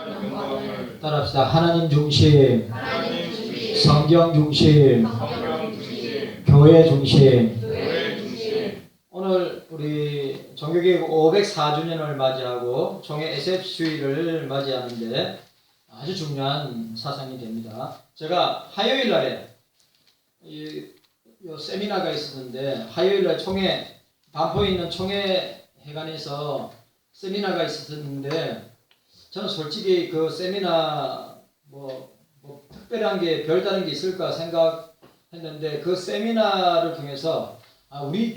영광을 따라합시다. 하나님 중심, 하나님 중심, 성경 중심, 성경 중심, 교회 중심. 교회 중심. 오늘 우리 종교개혁 504주년을 맞이하고 총회 SF 주일을 맞이하는데 아주 중요한 사상이 됩니다. 제가 화요일 날에 이 세미나가 있었는데, 화요일 날 총회 반포에 있는 총회 회관에서 세미나가 있었는데, 저는 솔직히 그 세미나 뭐 특별한 게 별다른 게 있을까 생각했는데, 그 세미나를 통해서 우리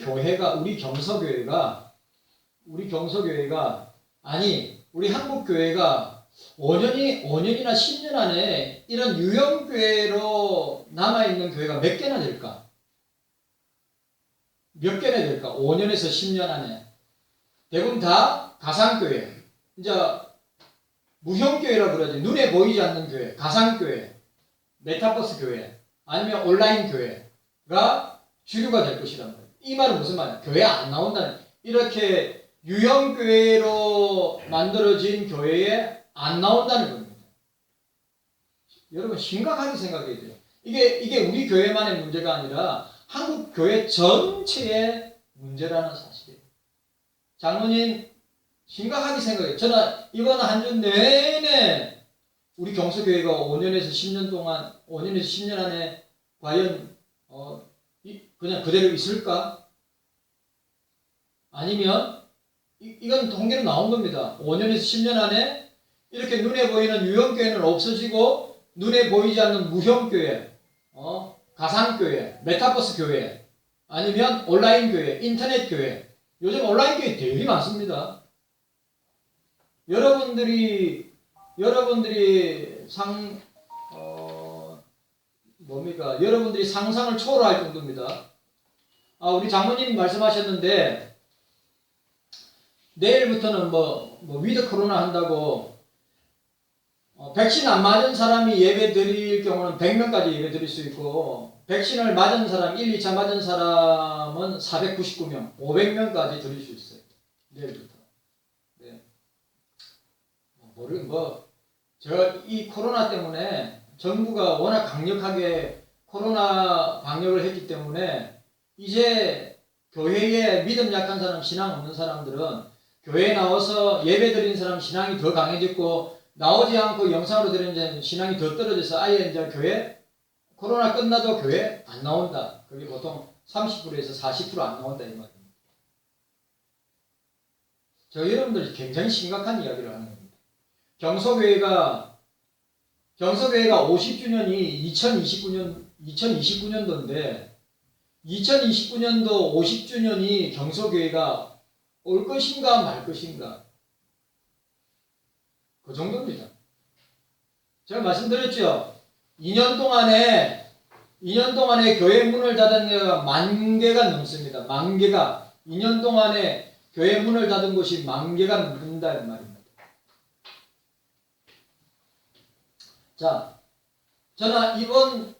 경서교회가 아니 우리 한국교회가 5년이나 10년 안에 이런 유형교회로 남아있는 교회가 몇 개나 될까? 몇 개나 될까? 5년에서 10년 안에 대부분 다 가상교회, 이제 무형교회라고 그러지. 눈에 보이지 않는 교회, 가상교회, 메타버스 교회, 아니면 온라인 교회가 주류가 될 것이란 말이에요. 이 말은 무슨 말이야? 교회 안 나온다는, 이렇게 유형교회로 만들어진 교회에 안 나온다는 겁니다. 여러분 심각하게 생각해야 돼요. 이게 우리 교회만의 문제가 아니라 한국 교회 전체의 문제라는 사실이에요. 장로님 심각하게 생각해요. 저는 이번 한 주 내내 우리 경서교회가 5년에서 10년 안에 과연 그냥 그대로 있을까? 아니면 이건 통계로 나온 겁니다. 5년에서 10년 안에 이렇게 눈에 보이는 유형교회는 없어지고 눈에 보이지 않는 무형교회, 가상교회, 메타버스 교회, 아니면 온라인 교회, 인터넷 교회. 요즘 온라인 교회 되게 많습니다. 여러분들이 여러분들이 상상을 초월할 정도입니다. 우리 장모님 말씀하셨는데, 내일부터는 위드 코로나 한다고 백신 안 맞은 사람이 예배 드릴 경우는 100명까지 예배 드릴 수 있고, 백신을 맞은 사람, 1, 2차 맞은 사람은 499명, 500명까지 드릴 수 있어요. 내일부터. 네. 제가 이 코로나 때문에 정부가 워낙 강력하게 코로나 방역을 했기 때문에 이제 교회에 믿음 약한 사람, 신앙 없는 사람들은 교회에 나와서 예배 드리는 사람 신앙이 더 강해졌고, 나오지 않고 영상으로 드리는 신앙이 더 떨어져서 아예 이제 교회 코로나 끝나도 교회 안 나온다. 그게 보통 30%에서 40% 안 나온다 이 말입니다. 저 여러분들이 굉장히 심각한 이야기를 하는 겁니다. 경서교회가 50주년이 2029년도인데 2029년도 50주년이 경서교회가 올 것인가 말 것인가, 그 정도입니다. 제가 말씀드렸죠. 2년 동안에 교회 문을 닫은 데가 10,000개가 넘습니다. 10,000개가 2년 동안에 교회 문을 닫은 곳이 10,000개가 넘는다는 말입니다. 자, 저는 이번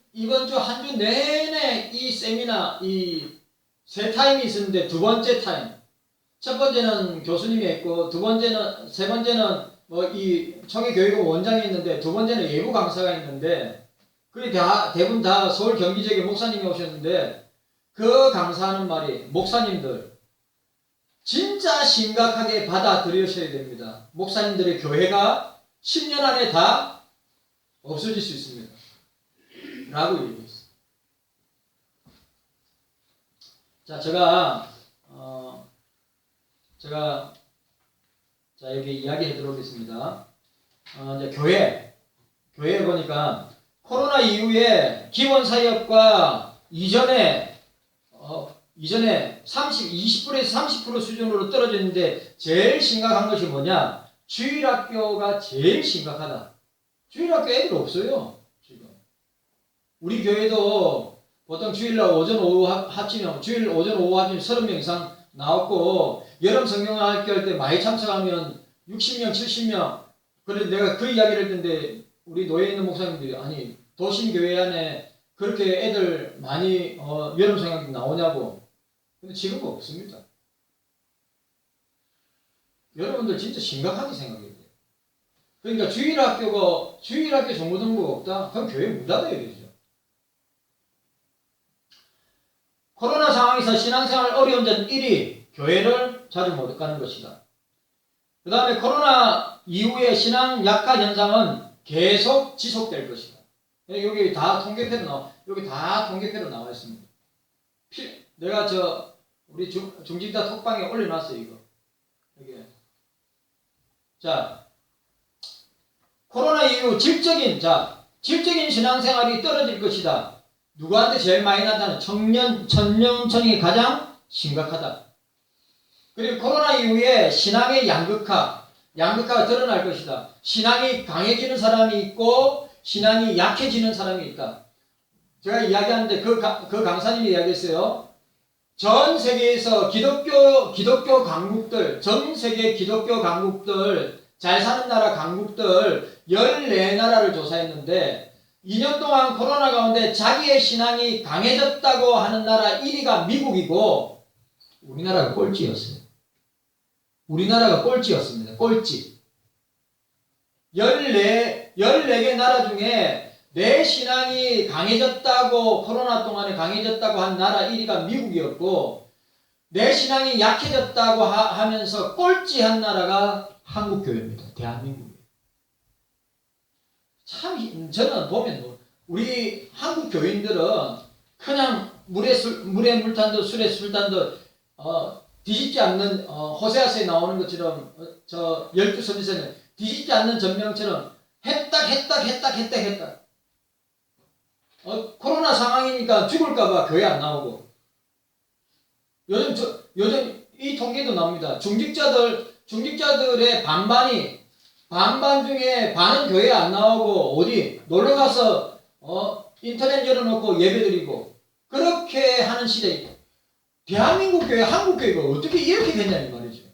주 한 주 내내 이 세미나 이 세 타임이 있었는데, 두 번째 타임, 첫 번째는 교수님이 했고, 세 번째는 이 청해교육원 원장이 있는데, 두 번째는 예부 강사가 있는데, 그게 대부분 다 서울 경기지역의 목사님이 오셨는데, 그 강사하는 말이, 목사님들 진짜 심각하게 받아들여셔야 됩니다. 목사님들의 교회가 10년 안에 다 없어질 수 있습니다. 라고 얘기했어요. 자, 제가 여기 이야기해 드리겠습니다. 이제 교회에 보니까 코로나 이후에 기본 사역과 이전에 20%에서 30% 수준으로 떨어졌는데, 제일 심각한 것이 뭐냐? 주일학교가 제일 심각하다. 주일학교 애들 없어요, 지금. 우리 교회도 보통 주일날 오전 오후 합치면 30명 이상 나왔고, 여름 성경학교 할 때 많이 참석하면 60명, 70명. 그래서 내가 그 이야기를 했는데, 우리 노예에 있는 목사님들이, 아니 도심교회 안에 그렇게 애들 많이 여름 성경학교 나오냐고. 근데 지금은 없습니다. 여러분들 진짜 심각하게 생각해야 돼요. 그러니까 주일학교 정보등록부가 없다? 그럼 교회 문 닫아야 되죠. 코로나 상황에서 신앙생활 어려운 점 1위, 교회를 자주 못 가는 것이다. 그 다음에 코로나 이후에 신앙 약화 현상은 계속 지속될 것이다. 여기 다 통계표로 나와 있습니다. 내가 우리 중직자 톡방에 올려놨어요, 이거. 여기. 자, 코로나 이후 질적인 신앙생활이 떨어질 것이다. 누구한테 제일 많이 나타나는 청년층이 가장 심각하다. 그리고 코로나 이후에 신앙의 양극화가 드러날 것이다. 신앙이 강해지는 사람이 있고 신앙이 약해지는 사람이 있다. 제가 이야기하는데 그 강사님이 이야기했어요. 전 세계에서 기독교 강국들, 전 세계 기독교 강국들, 잘 사는 나라 강국들 14나라를 조사했는데 2년 동안 코로나 가운데 자기의 신앙이 강해졌다고 하는 나라 1위가 미국이고 우리나라가 꼴찌였어요. 우리나라가 꼴찌였습니다. 꼴찌. 14개 나라 중에 내 신앙이 강해졌다고 코로나 동안에 강해졌다고 한 나라 1위가 미국이었고 내 신앙이 약해졌다고 하면서 꼴찌한 나라가 한국교회입니다. 대한민국이에요. 참 저는 보면 우리 한국 교인들은 그냥 물에 물 탄 듯 술에 술 탄 듯 뒤집지 않는 호세아서에 나오는 것처럼 저 12선지서는 뒤집지 않는 전명처럼 했다. 코로나 상황이니까 죽을까봐 교회 안 나오고 요즘 이 통계도 나옵니다. 중직자들의 반반 중에 반은 교회 안 나오고 어디 놀러 가서 인터넷 열어놓고 예배드리고 그렇게 하는 시대에 대한민국 교회, 한국 교회가 어떻게 이렇게 됐냐는 말이죠.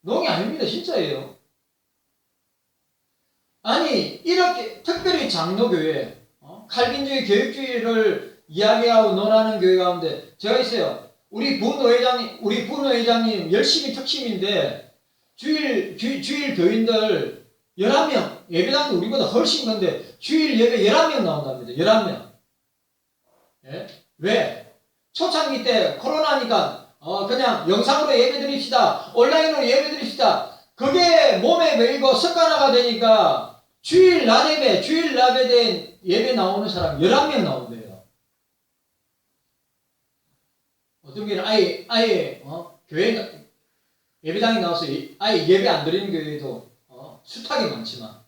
농이 아닙니다. 진짜예요. 아니 이렇게 특별히 장로교회 칼빈주의 교육주의를 이야기하고 논하는 교회 가운데 제가 있어요. 우리 부회장님 열심히 특심인데 주일 교인들 11명 예배당도 우리보다 훨씬 큰데 주일 예배 11명 나온답니다. 11명. 예? 왜? 초창기 때 코로나니까 그냥 영상으로 예배 드립시다. 온라인으로 예배 드립시다. 그게 몸에 배이고 습관화가 되니까 주일 낮 예배 예배 나오는 사람 11명 나온대요. 어떤 교회는 아예 교회 예배당에 나와서 아예 예배 안 드리는 교회도 숱하게 많지만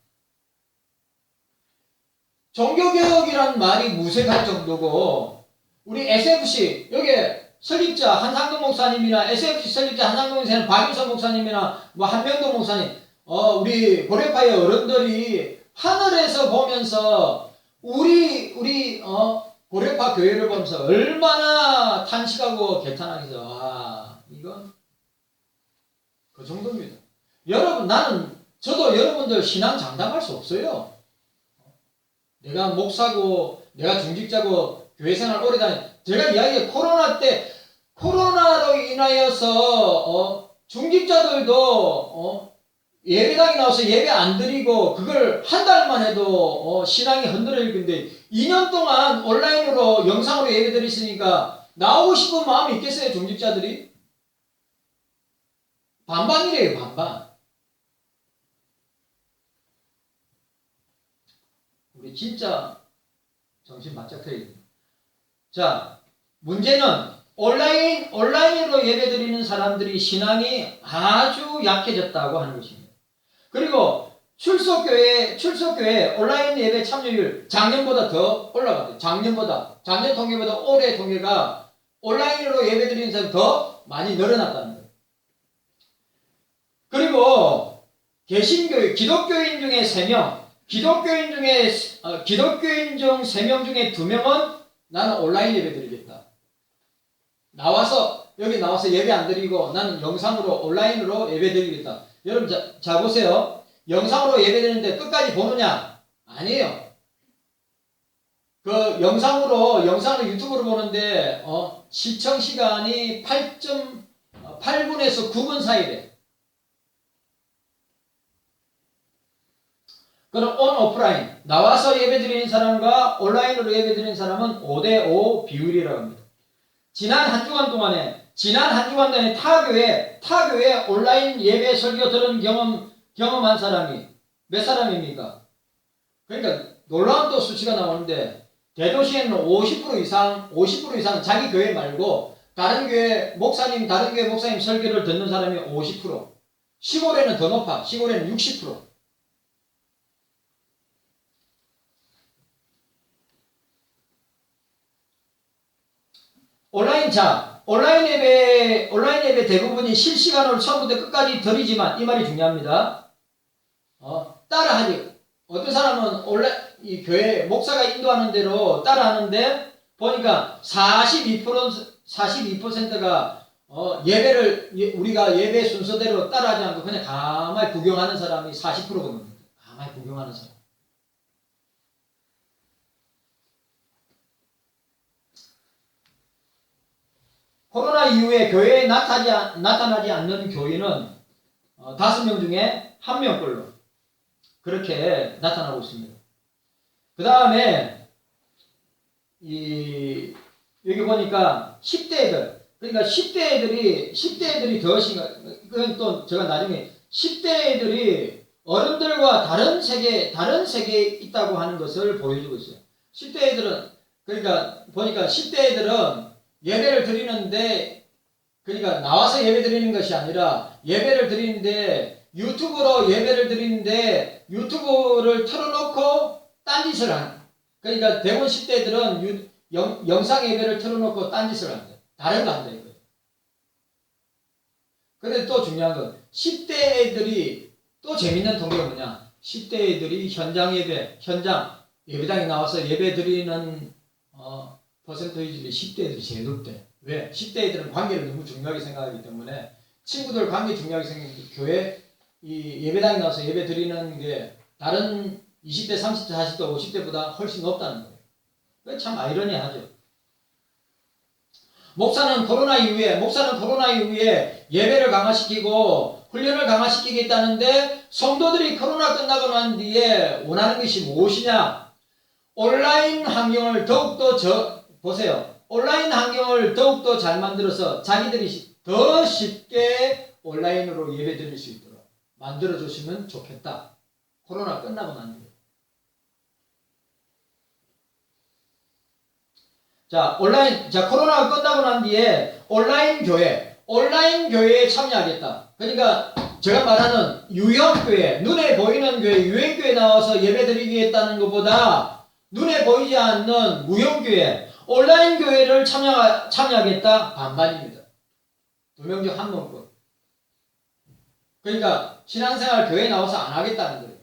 종교개혁이란 말이 무색할 정도고 우리 SFC 여기 설립자 한상동 목사님이나 SFC 설립자 한상동 목사님, 박윤선 목사님이나 뭐 한명도 목사님, 우리 고려파의 어른들이 하늘에서 보면서 우리 고려파 교회를 보면서 얼마나 탄식하고 개탄하겠어. 이건 그 정도입니다. 여러분 저도 여러분들 신앙 장담할 수 없어요. 내가 목사고 내가 중직자고 교회 생활 오래 제가 이야기해 코로나로 인하여서 중직자들도 예배당에 나와서 예배 안 드리고 그걸 한 달만 해도 신앙이 흔들릴 건데 2년 동안 온라인으로 영상으로 예배 드리시니까 나오고 싶은 마음이 있겠어요 중직자들이? 반반이래요 반반. 우리 진짜 정신 바짝 차려야 됩니다. 자, 문제는 온라인으로 예배드리는 사람들이 신앙이 아주 약해졌다고 하는 것입니다. 그리고 출석교회 온라인 예배 참여율 작년보다 더 올라갔대요. 작년 통계보다 올해 통계가 온라인으로 예배드리는 사람이 더 많이 늘어났다는 거예요. 그리고 개신교회, 기독교인 중에 3명, 기독교인 중 3명 중에 2명은 나는 온라인 예배 드리겠다. 여기 나와서 예배 안 드리고 나는 영상으로 온라인으로 예배 드리겠다. 여러분 자 보세요. 영상으로 예배 드리는데 끝까지 보느냐? 아니에요. 그 영상으로 유튜브로 보는데 시청 시간이 8분에서 9분 사이래. 그럼 온 오프라인 나와서 예배 드리는 사람과 온라인으로 예배 드리는 사람은 5대5 비율이라고 합니다. 지난 한 주간 동안에 타교회 온라인 예배 설교 들은 경험한 사람이 몇 사람입니까? 그러니까 놀라운 또 수치가 나오는데 대도시에는 50% 이상 자기 교회 말고 다른 교회 목사님 설교를 듣는 사람이 50%. 시골에는 더 높아. 시골에는 60%. 온라인 예배 대부분이 실시간으로 처음부터 끝까지 드리지만 이 말이 중요합니다. 따라하지. 어떤 사람은 이 교회 목사가 인도하는 대로 따라하는데 보니까 42%가 우리가 예배 순서대로 따라하지 않고 그냥 가만히 구경하는 사람이 40%거든요. 가만히 구경하는 사람. 코로나 이후에 교회에 나타나지 않는 교인은 5명 중에 1명꼴로 그렇게 나타나고 있습니다. 그 다음에 여기 보니까 10대들, 그러니까 10대들이 더 그건 또 제가 나중에 10대들이 어른들과 다른 세계에 있다고 하는 것을 보여주고 있어요. 10대들은 그러니까 보니까 10대들은 예배를 드리는데 그러니까 나와서 예배 드리는 것이 아니라 예배를 드리는데 유튜브로 예배를 드리는데 유튜브를 틀어놓고 딴짓을 하는. 그러니까 대부분 10대들은 영상 예배를 틀어놓고 딴짓을 한다. 다른 거 한다 이거예요. 그런데 또 중요한 건 10대 애들이 또 재밌는 통계가 뭐냐? 10대 애들이 현장 예배당에 나와서 예배 드리는 퍼센테이지를 10대 애들이 제일 높대. 왜? 10대 애들은 관계를 너무 중요하게 생각하기 때문에 친구들 관계 중요하게 생각하기 교회 이 예배당에 나와서 예배 드리는 게 다른 20대, 30대, 40대, 50대보다 훨씬 높다는 거예요. 참 아이러니하죠. 목사는 코로나 이후에 예배를 강화시키고 훈련을 강화시키겠다는데 성도들이 코로나 끝나고 난 뒤에 원하는 것이 무엇이냐? 온라인 환경을 더욱더 잘 만들어서 자기들이 더 쉽게 온라인으로 예배 드릴 수 있도록 만들어주시면 좋겠다. 코로나 끝나고 난 뒤에. 코로나가 끝나고 난 뒤에 온라인 교회에 참여하겠다. 그러니까 제가 말하는 유형교회, 눈에 보이는 교회, 유형교회 나와서 예배 드리겠다는 것보다 눈에 보이지 않는 무형교회, 온라인 교회를 참여하겠다. 반반입니다. 2명 중 1명권. 그러니까 신앙생활 교회 나와서 안 하겠다는 거예요.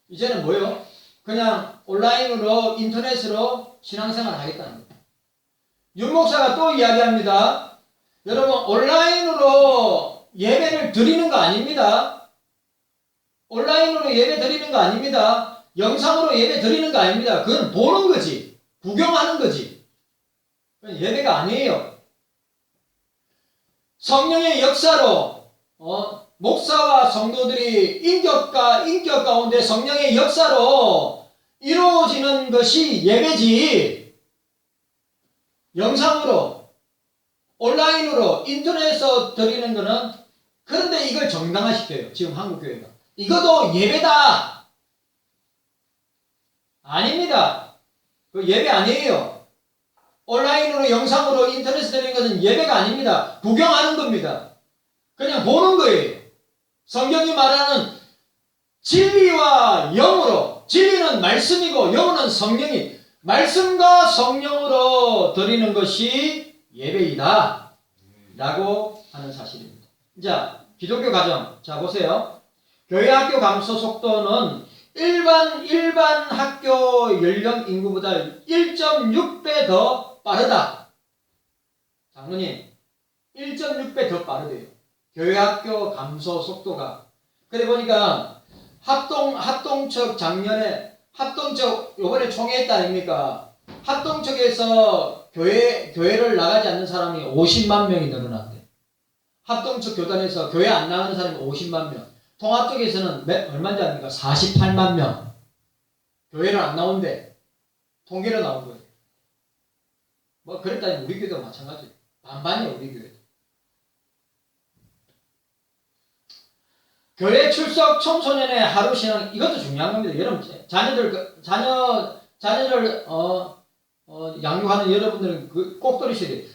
이제는 뭐예요? 그냥 온라인으로 인터넷으로 신앙생활 하겠다는 거예요. 윤 목사가 또 이야기합니다. 여러분 온라인으로 예배를 드리는 거 아닙니다. 온라인으로 예배 드리는 거 아닙니다. 영상으로 예배 드리는 거 아닙니다. 그건 보는 거지. 구경하는 거지. 그건 예배가 아니에요. 성령의 역사로 목사와 성도들이 인격 가운데 성령의 역사로 이루어지는 것이 예배지. 영상으로, 온라인으로, 인터넷에서 드리는 거는 그런데 이걸 정당화시켜요. 지금 한국교회가. 이것도 예배다. 아닙니다. 그 예배 아니에요. 온라인으로, 영상으로, 인터넷에 드리는 것은 예배가 아닙니다. 구경하는 겁니다. 그냥 보는 거예요. 성경이 말하는 진리와 영으로, 진리는 말씀이고 영은 성령이, 말씀과 성령으로 드리는 것이 예배이다 라고 하는 사실입니다. 자, 기독교 가정, 자 보세요. 교회 학교 감소 속도는 일반 학교 연령 인구보다 1.6배 더 빠르다. 장로님, 1.6배 더 빠르대요. 교회 학교 감소 속도가. 그래 보니까 합동측 요번에 총회했다 아닙니까? 합동측에서 교회를 나가지 않는 사람이 50만 명이 늘어났대. 합동측 교단에서 교회 안 나가는 사람이 50만 명. 통합 쪽에서는 얼마인지 압니까? 48만 명. 교회는 안 나온대. 통계로 나온 거예요. 뭐 그랬다니 우리 교회도 마찬가지예요. 반반이에요, 우리 교회도. 교회 출석 청소년의 하루 신앙, 이것도 중요한 겁니다. 여러분, 자녀를 양육하는 여러분들은 꼭 들으셔야 돼요.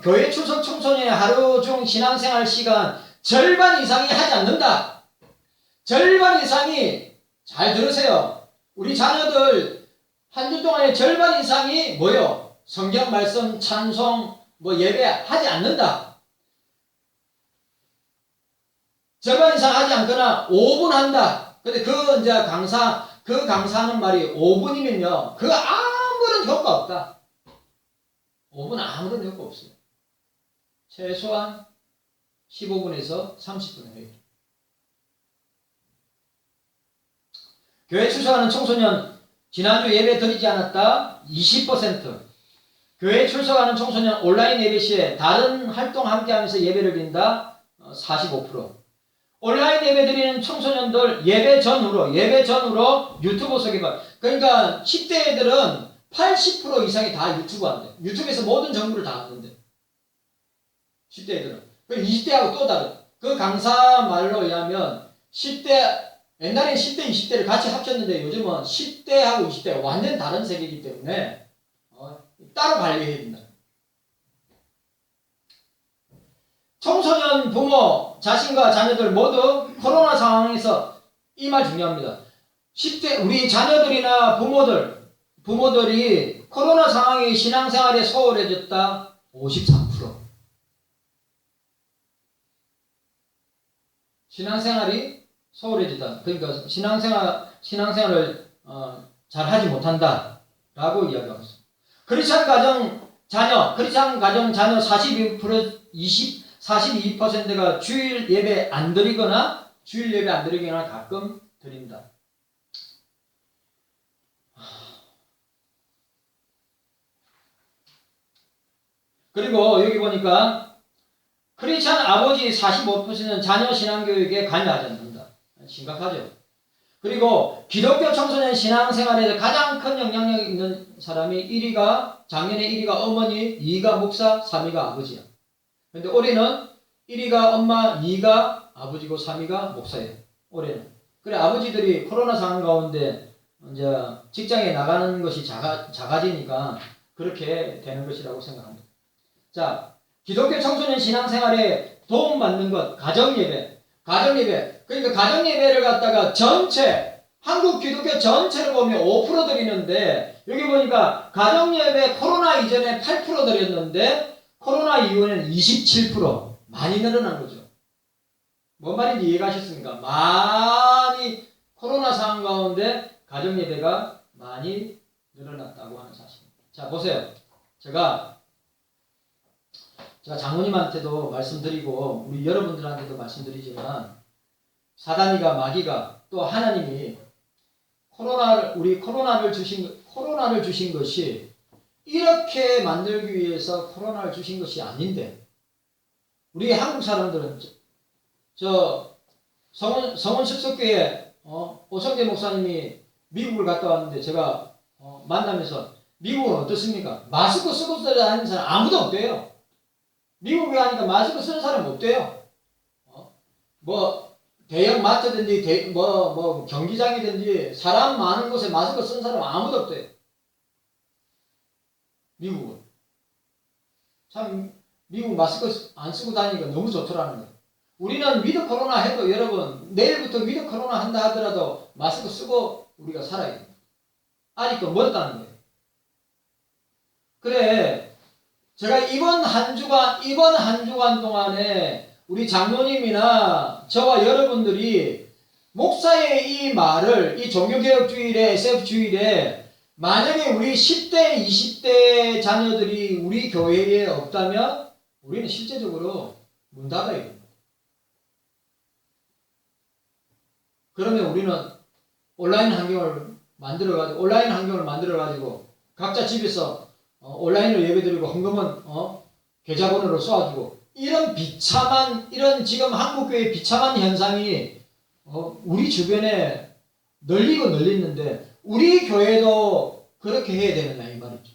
교회 출석 청소년의 하루 중 신앙생활 시간 절반 이상이 하지 않는다. 절반 이상이, 잘 들으세요. 우리 자녀들 한 주 동안의 절반 이상이 뭐요? 성경 말씀, 찬송, 예배 하지 않는다. 절반 이상 하지 않거나 5분 한다. 근데 그 강사하는 말이 5분이면요. 아무런 효과 없다. 5분 아무런 효과 없어요. 최소한 15분에서 30분 해요. 교회 출석하는 청소년, 지난주 예배 드리지 않았다. 20%. 교회 출석하는 청소년 온라인 예배 시에 다른 활동 함께하면서 예배를 드린다. 45%. 온라인 예배 드리는 청소년들 예배 전후로 유튜브 속에 봐. 그러니까 10대 애들은 80% 이상이 다 유튜브 한대. 유튜브에서 모든 정보를 다 얻는데. 10대 애들은. 20대하고 또 다른. 그 강사 말로 의하면 10대, 옛날엔 10대, 20대를 같이 합쳤는데 요즘은 10대하고 20대가 완전 다른 세계이기 때문에 따로 관리해야 된다. 청소년 부모, 자신과 자녀들 모두 코로나 상황에서 이 말 중요합니다. 10대, 우리 자녀들이나 부모들이 코로나 상황이 신앙생활에 소홀해졌다. 53%. 신앙생활이 소홀해졌다. 그러니까 신앙생활을 잘 하지 못한다. 라고 이야기하고 있습니다. 크리스찬 가정 자녀 42%가 주일 예배 안 드리거나 가끔 드린다. 그리고 여기 보니까 크리스찬 아버지 45%는 자녀 신앙교육에 관여하지 않는다. 심각하죠. 그리고 기독교 청소년 신앙생활에서 가장 큰 영향력 있는 사람이 작년에 1위가 어머니, 2위가 목사, 3위가 아버지야. 근데 올해는 1위가 엄마, 2위가 아버지고 3위가 목사예요. 올해는. 그래, 아버지들이 코로나 상황 가운데 이제 직장에 나가는 것이 작아지니까 그렇게 되는 것이라고 생각합니다. 자, 기독교 청소년 신앙생활에 도움받는 것, 가정예배. 그러니까 가정예배를 갖다가 한국 기독교 전체를 보면 5% 드리는데, 여기 보니까 가정예배 코로나 이전에 8% 드렸는데, 코로나 이후에는 27%. 많이 늘어난 거죠. 뭔 말인지 이해가셨습니까? 많이 코로나 상황 가운데 가정예배가 많이 늘어났다고 하는 사실입니다. 자, 보세요. 제가 장모님한테도 말씀드리고 우리 여러분들한테도 말씀드리지만, 사단이가, 마귀가, 또 하나님이 코로나를 주신 것이 이렇게 만들기 위해서 코로나를 주신 것이 아닌데, 우리 한국 사람들은 성원 습석교회 오성재 목사님이 미국을 갔다 왔는데 제가 만나면서, 미국은 어떻습니까? 마스크 쓰고 다니는 사람 아무도 없대요. 미국에 가니까 마스크 쓰는 사람 없대요. 대형 마트든지 경기장이든지 사람 많은 곳에 마스크 쓰는 사람 아무도 없대요. 미국은. 참 미국 마스크 안 쓰고 다니니까 너무 좋더라는 거예요. 우리는 위드 코로나 해도, 여러분, 내일부터 위드 코로나 한다 하더라도 마스크 쓰고 우리가 살아야 돼요. 아직도 멀었다는 거예요. 그래, 제가 이번 한 주간 동안에 우리 장로님이나 저와 여러분들이 목사의 이 말을, 이 종교개혁주일에, SF주일에 만약에 우리 10대, 20대 자녀들이 우리 교회에 없다면 우리는 실제적으로 문 닫아야 됩니다. 그러면 우리는 온라인 환경을 만들어가지고 각자 집에서 온라인으로 예배드리고 헌금은 계좌번호로 쏘아주고, 이런 지금 한국교회의 비참한 현상이 우리 주변에 널리고 널리는데 우리 교회도 그렇게 해야 되느냐 이 말이죠.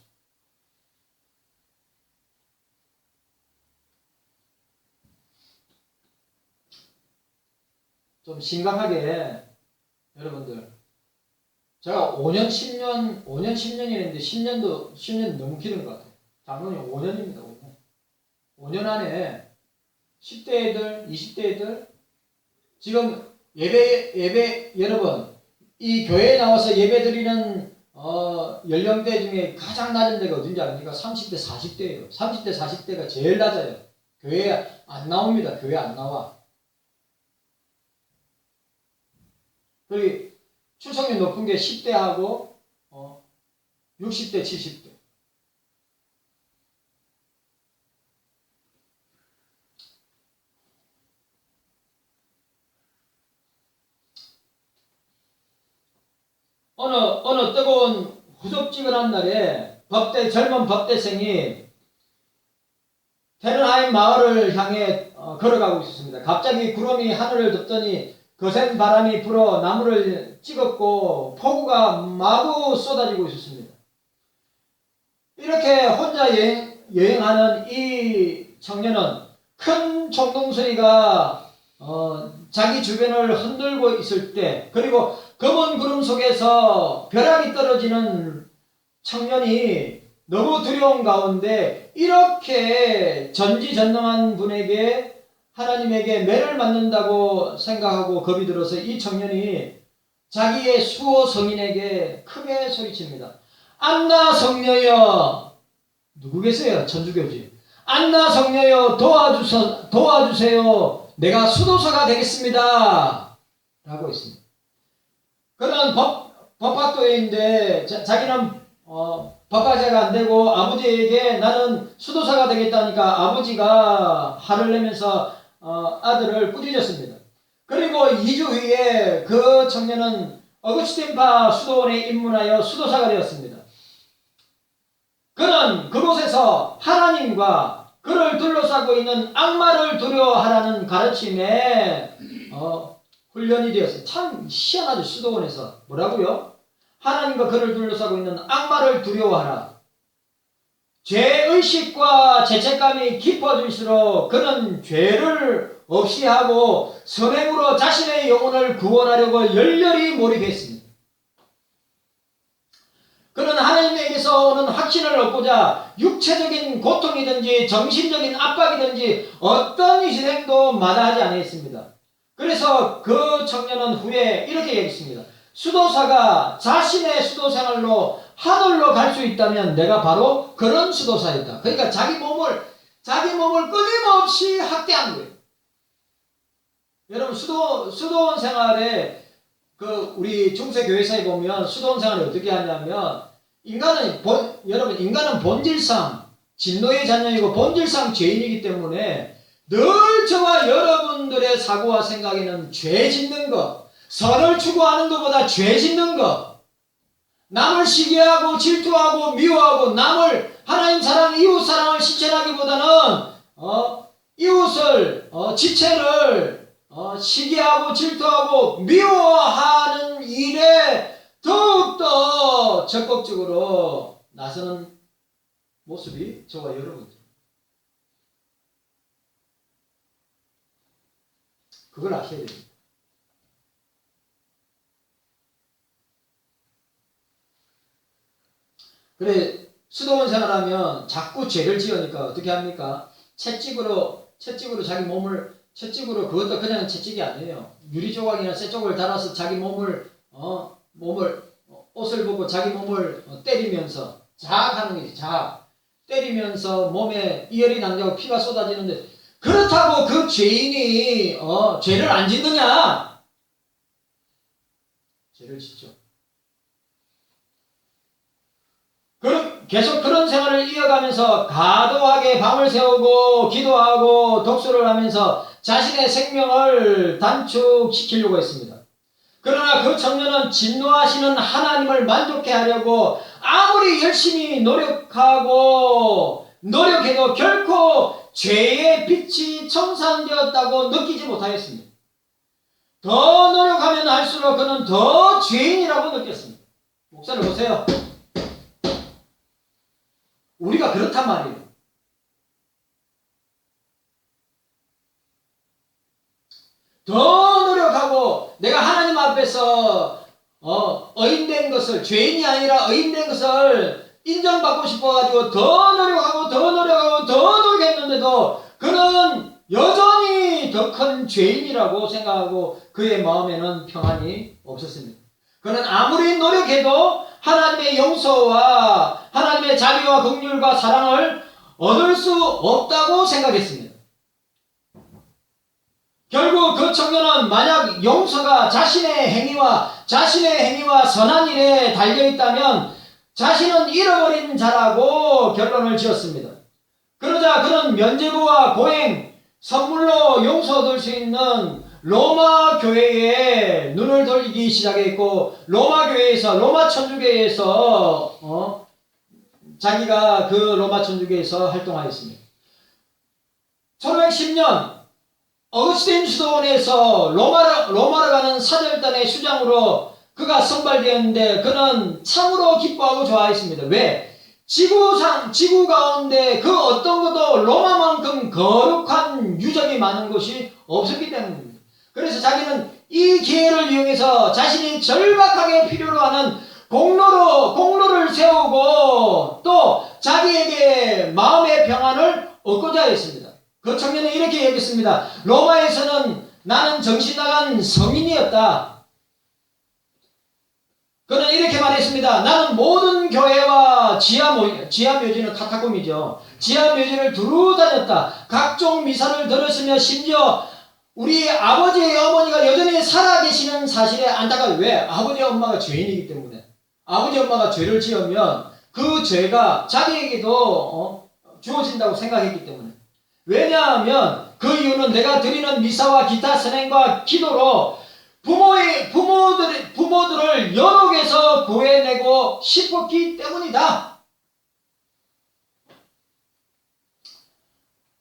좀 심각하게 여러분들 제가 5년 10년이랬는데 10년 너무 길은 것 같아요. 장로님 5년입니다. 5년 안에 10대 애들, 20대 애들 지금 예배 여러분 이 교회에 나와서 예배 드리는 연령대 중에 가장 낮은 데가 어딘지 아닙니까? 30대 40대예요. 30대 40대가 제일 낮아요. 교회에 안 나옵니다. 교회 안 나와. 그리고 출석률 높은 게 10대하고 60대 70대. 어느 뜨거운 후덥지근한 날에 젊은 법대생이 테른하임 마을을 향해 걸어가고 있었습니다. 갑자기 구름이 하늘을 덮더니 거센 바람이 불어 나무를 찍었고 폭우가 마구 쏟아지고 있었습니다. 이렇게 혼자 여행하는 이 청년은 큰 총동 소리가 자기 주변을 흔들고 있을 때 그리고 검은 구름 속에서 벼락이 떨어지는 청년이 너무 두려운 가운데 이렇게 전지전능한 분에게 하나님에게 매를 맞는다고 생각하고 겁이 들어서 이 청년이 자기의 수호 성인에게 크게 소리칩니다. 안나 성녀여, 누구 계세요? 천주교지. 안나 성녀여 도와주세요. 내가 수도사가 되겠습니다. 라고 했습니다. 그는 법학도인데 자기는 법학자가 안 되고 아버지에게 나는 수도사가 되겠다니까 아버지가 화를 내면서 아들을 꾸짖었습니다. 그리고 2주 후에 그 청년은 어거스틴파 수도원에 입문하여 수도사가 되었습니다. 그는 그곳에서 하나님과 그를 둘러싸고 있는 악마를 두려워하라는 가르침에 훈련이 되었어요. 참 희한하죠. 수도원에서 뭐라고요? 하나님과 그를 둘러싸고 있는 악마를 두려워하라. 죄의식과 죄책감이 깊어질수록 그는 죄를 없이 하고 선행으로 자신의 영혼을 구원하려고 열렬히 몰입했습니다. 그는 하나님에게서 오는 확신을 얻고자 육체적인 고통이든지 정신적인 압박이든지 어떤 희생도 마다하지 아니했습니다. 그래서 그 청년은 후에 이렇게 얘기했습니다. 수도사가 자신의 수도 생활로 하늘로 갈 수 있다면 내가 바로 그런 수도사이다. 그러니까 자기 몸을 끊임없이 학대한 거예요. 여러분 수도원 생활에 우리 중세교회사에 보면 수도원 생활을 어떻게 하냐면 인간은 본질상 진노의 자녀이고 본질상 죄인이기 때문에 늘 저와 여러분들의 사고와 생각에는 죄 짓는 것, 선을 추구하는 것보다 죄 짓는 것, 남을 시기하고 질투하고 미워하고 남을 하나님 사랑, 이웃 사랑을 실천하기보다는 이웃을 지체를 시기하고 질투하고 미워하는 일에 더욱더 적극적으로 나서는 모습이 저와 여러분들. 그걸 아셔야 됩니다. 그래 수도원 생활하면 자꾸 죄를 지으니까 어떻게 합니까? 채찍으로 자기 몸을 그것도 그냥 채찍이 아니에요. 유리 조각이나 쇠 쪽을 달아서 자기 옷을 보고 자기 몸을 때리면서 자학하는 거지. 자학. 때리면서 몸에 이열이 낭자고 피가 쏟아지는데 그렇다고 그 죄인이 죄를 안 짓느냐? 죄를 짓죠. 계속 그런 생활을 이어가면서 과도하게 밤을 새우고 기도하고 독서를 하면서 자신의 생명을 단축시키려고 했습니다. 그러나 그 청년은 진노하시는 하나님을 만족해 하려고 아무리 열심히 노력해도 결코 죄의 빛이 청산되었다고 느끼지 못하였습니다. 더 노력하면 할수록 그는 더 죄인이라고 느꼈습니다. 목사를 보세요. 우리가 그렇단 말이에요. 더 노력하고 내가 하나님 앞에서 의인된 것을, 죄인이 아니라 의인된 것을 인정받고 싶어가지고 더 노력하고 더 노력하고 더 노력했는데도 그는 여전히 더 큰 죄인이라고 생각하고 그의 마음에는 평안이 없었습니다. 그는 아무리 노력해도 하나님의 용서와 하나님의 자비와 긍휼과 사랑을 얻을 수 없다고 생각했습니다. 결국 그 청년은 만약 용서가 자신의 행위와 선한 일에 달려있다면 자신은 잃어버린 자라고 결론을 지었습니다. 그러자 그는 면죄부와 고행, 선물로 용서 얻을 수 있는 로마 교회에 눈을 돌리기 시작했고 로마 교회에서 로마 천주교회에서 자기가 그 로마 천주교회에서 활동하였습니다. 1510년 어거스틴 수도원에서 로마로 가는 사절단의 수장으로 그가 선발되었는데 그는 참으로 기뻐하고 좋아했습니다. 왜? 지구 가운데 그 어떤 것도 로마만큼 거룩한 유적이 많은 곳이 없었기 때문입니다. 그래서 자기는 이 기회를 이용해서 자신이 절박하게 필요로 하는 공로를 세우고 또 자기에게 마음의 평안을 얻고자 했습니다. 그 청년은 이렇게 얘기했습니다. 로마에서는 나는 정신 나간 성인이었다. 그는 이렇게 말했습니다. 나는 모든 교회와 지하묘지는 카타콤이죠. 지하묘지를 두루 다녔다. 각종 미사를 들었으며 심지어 우리 아버지의 어머니가 여전히 살아계시는 사실에 안타까워요. 왜? 아버지 엄마가 죄인이기 때문에. 아버지 엄마가 죄를 지으면 그 죄가 자기에게도 주어진다고 생각했기 때문에. 왜냐하면 그 이유는 내가 드리는 미사와 기타 선행과 기도로 부모들을 연옥에서 구해내고 싶었기 때문이다.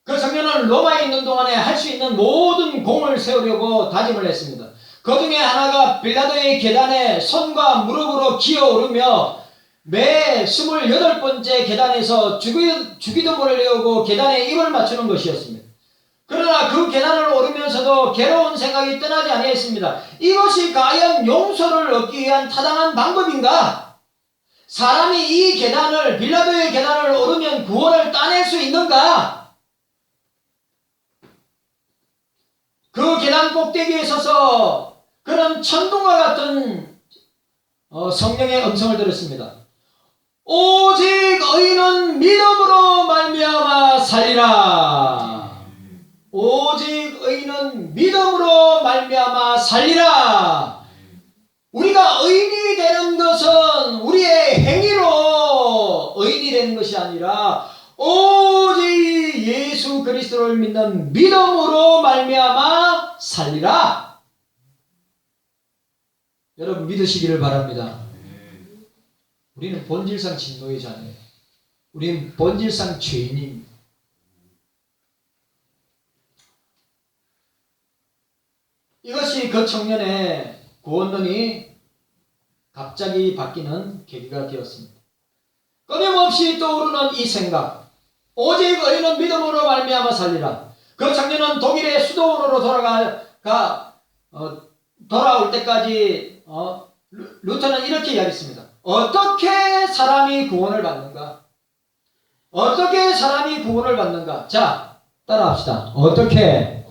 그 청년은 로마에 있는 동안에 할 수 있는 모든 공을 세우려고 다짐을 했습니다. 그 중에 하나가 빌라도의 계단에 손과 무릎으로 기어오르며 매 28번째 계단에서 주기도문을 외우고 계단에 입을 맞추는 것이었습니다. 그러나 그 계단을 오르면서도 괴로운 생각이 떠나지 아니했습니다. 이것이 과연 용서를 얻기 위한 타당한 방법인가? 사람이 이 계단을, 빌라도의 계단을 오르면 구원을 따낼 수 있는가? 그 계단 꼭대기에 서서 그는 천둥과 같은 성령의 음성을 들었습니다. 오직 의인은 믿음으로 말미암아 살리라. 오직 의인은 믿음으로 말미암아 살리라. 우리가 의인이 되는 것은 우리의 행위로 의인이 되는 것이 아니라 오직 예수 그리스도를 믿는 믿음으로 말미암아 살리라. 여러분 믿으시기를 바랍니다. 우리는 본질상 진노의자예요. 우리는 본질상 죄인입니다. 이것이 그 청년의 구원론이 갑자기 바뀌는 계기가 되었습니다. 끊임없이 떠오르는 이 생각, 오직 의인은 믿음으로 말미암아 살리라. 그 청년은 독일의 수도원으로 돌아올 때까지 루터는 이렇게 이야기했습니다. 어떻게 사람이 구원을 받는가? 어떻게 사람이 구원을 받는가? 자, 따라합시다. 어떻게?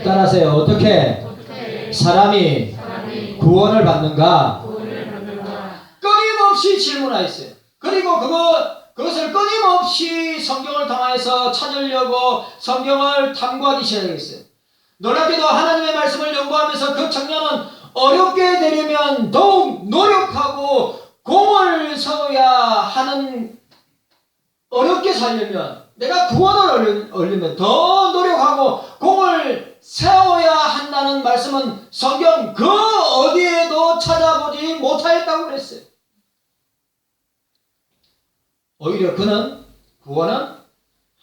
따라하세요. 어떻게? 사람이 구원을 받는가? 끊임없이 질문하였어요. 그리고 그것을 끊임없이 성경을 통해서 찾으려고 성경을 탐구하기 시작했어요. 놀랍게도 하나님의 말씀을 연구하면서 그 청년은 어렵게 되려면 더욱 노력하고 공을 세워야 하는, 어렵게 살려면 내가 구원을 얻으려면 더 노력하고 공을 세워야 한다는 말씀은 성경 그 어디에도 찾아보지 못하였다고 그랬어요. 오히려 그는 구원은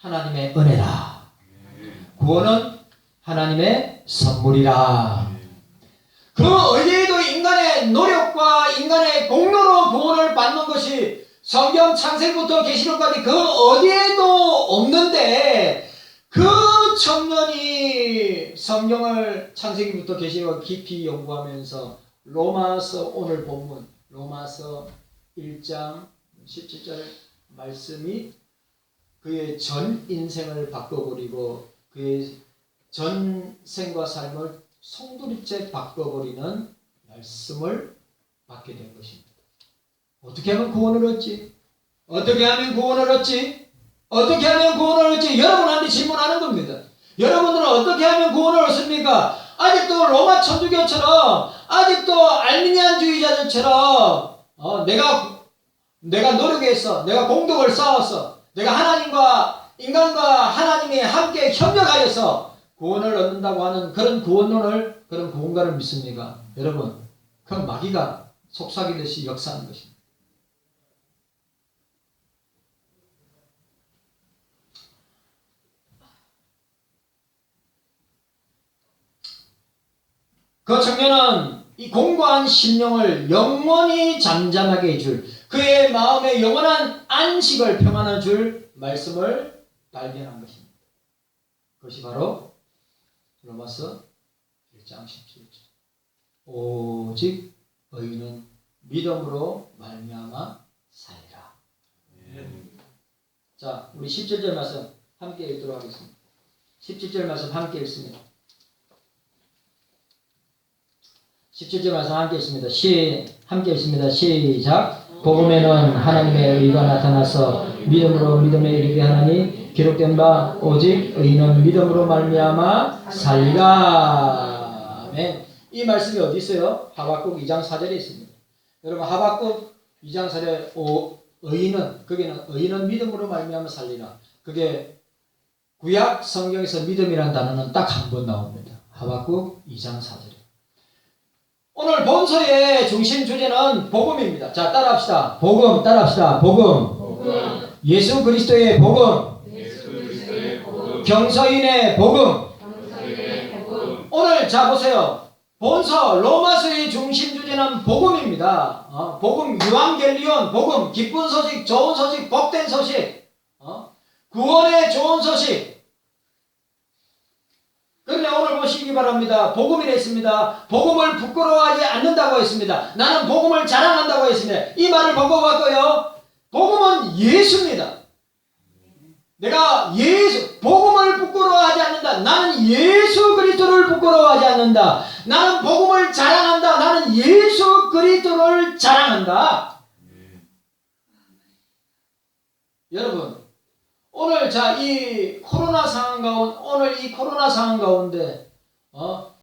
하나님의 은혜다. 구원은 하나님의 선물이라. 그 어디에도 인간의 노력과 인간의 공로로 구원을 받는 것이 성경 창세기부터 계시록까지 그 어디에도 없는데 그 청년이 성경을 창세기부터 계시록 깊이 연구하면서 로마서 오늘 본문 로마서 1장 17절 말씀이 그의 전 인생을 바꿔버리고 그의 전생과 삶을 송두리째 바꿔버리는 말씀을 받게 된 것입니다. 어떻게 하면 구원을 얻지? 어떻게 하면 구원을 얻지? 어떻게 하면 구원을 얻지? 여러분한테 질문하는 겁니다. 여러분들은 어떻게 하면 구원을 얻습니까? 아직도 로마 천주교처럼 아직도 알미니안주의자들처럼 내가 노력했어. 내가 공덕을 쌓았어. 내가 하나님과 인간과 하나님이 함께 협력하여서 구원을 얻는다고 하는 그런 구원론을 그런 구원가를 믿습니까? 여러분 그 마귀가 속삭이듯이 역사하는 것입니다. 그 청년은 이 공고한 심령을 영원히 잠잠하게 해줄 그의 마음에 영원한 안식을 평안을 줄 말씀을 발견한 것입니다. 그것이 바로 로마서 1장 17절 오직 의인은 믿음으로 말미암아 살리라. 자, 우리 17절 말씀 함께 읽도록 하겠습니다. 17절 말씀 함께 읽습니다. 17절 말씀 함께 읽습니다. 함께 읽습니다. 시작. 복음에는 하나님의 의가 나타나서 믿음으로 믿음에 이르게 하나니 기록된 바 오직 의인은 믿음으로 말미암아 살리라. 아멘. 이 말씀이 어디 있어요? 하박국 2장 4절에 있습니다. 여러분 하박국 2장 4절에 의인은 거기는 의인은 믿음으로 말미암아 살리라. 그게 구약 성경에서 믿음이라는 단어는 딱 한 번 나옵니다. 하박국 2장 4절에. 오늘 본서의 중심 주제는 복음입니다. 자, 따라합시다. 복음, 따라합시다. 복음. 예수 그리스도의 복음. 경서인의 복음. 오늘 자 보세요. 본서 로마서의 중심 주제는 복음입니다. 복음, 유앙겔리온, 복음, 기쁜 소식, 좋은 소식, 복된 소식, 구원의 좋은 소식. 그런데 오늘 보시기 바랍니다. 복음이라 했습니다. 복음을 부끄러워하지 않는다고 했습니다. 나는 복음을 자랑한다고 했습니다. 이 말을 보고 봤고요. 복음은 예수입니다. 내가 복음을 부끄러워하지 않는다. 나는 예수 그리스도를 부끄러워하지 않는다. 나는 복음을 자랑한다. 나는 예수 그리스도를 자랑한다. 여러분, 오늘 이 코로나 상황 가운데